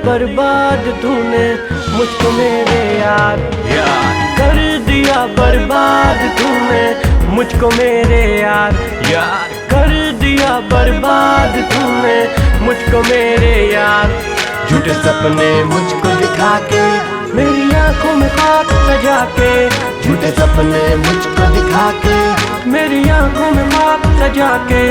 बर्बाद तूने मुझको मेरे यार, कर दिया बर्बाद तूने मुझको मेरे यार, कर दिया बर्बाद तूने मुझको मेरे यार। झूठे सपने मुझको दिखा के, मेरी आंखों में खाक सजा के, झूठे सपने मुझको दिखा के, मेरी आंखों में खाक सजा के,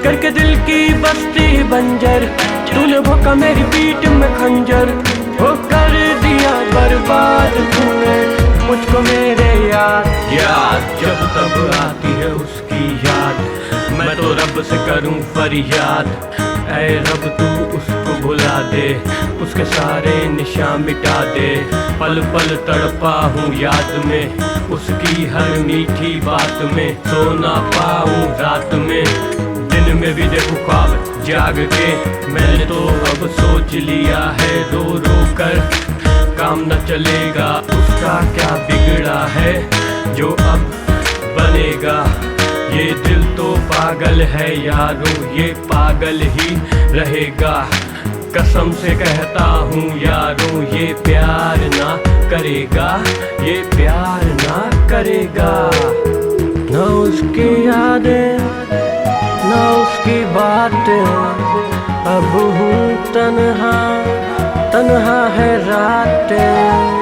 करके दिल की बस्ती बंजर, तूने भोंका मेरी पीठ में खंजर। वो कर दिया बर्बाद तूने मुझको मेरे यार, जब तब आती है उसकी याद, मैं तो रब से करूं फरियाद, ऐ रब तू उसको भुला दे, उसके सारे निशान मिटा दे। पल पल तड़पा हूँ याद में, उसकी हर मीठी बात में, सो ना पाऊँ रात में, दिन में भी देखूं ख्वाब जाग के। मैंने तो अब सोच लिया है रो रो कर काम न चलेगा, उसका क्या बिगड़ा है जो अब बनेगा। ये दिल तो पागल है यारों, ये पागल ही रहेगा, कसम से कहता हूँ यारों, ये प्यार ना करेगा, ये प्यार ना करेगा। ना उसकी यादें ना उसकी बातें, अब हूँ तन्हा, तन्हा है रातें।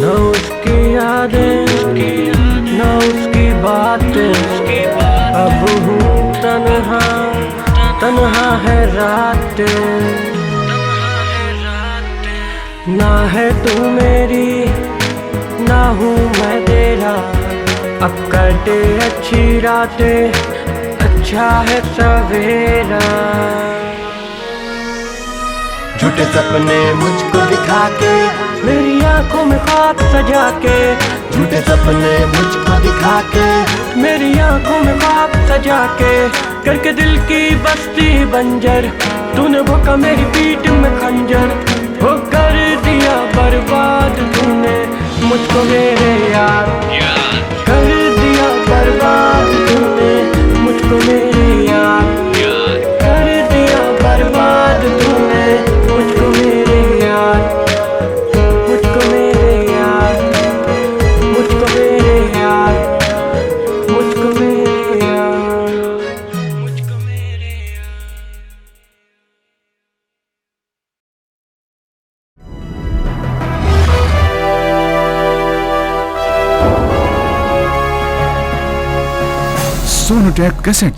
ना उसकी यादें ना उसकी बातें, अब हूँ तन्हा, तन्हा है रातें। ना है तू मेरी ना हूँ मैं तेरा, अब कटे अच्छी रातें, अच्छा है सवेरा। झूठे सपने मुझको दिखा के, मेरी आंखों में खाक सजा के, झूठे सपने मुझको दिखा के, मेरी आंखों में खाक सजा के, करके दिल की बस्ती बंजर, तूने भोंका मेरी पीठ में खंजर। वो कर दिया बर्बाद तूने मुझको मेरे यार, कर दिया बर्बाद तूने मुझको मेरे यार, कर दिया बर्बाद तूने मुझको मेरे यार, मुझको मेरे यार, मुझको मेरे यार, मुझको मेरे यार, मुझको मेरे यार। सोनोटेक कैसेट।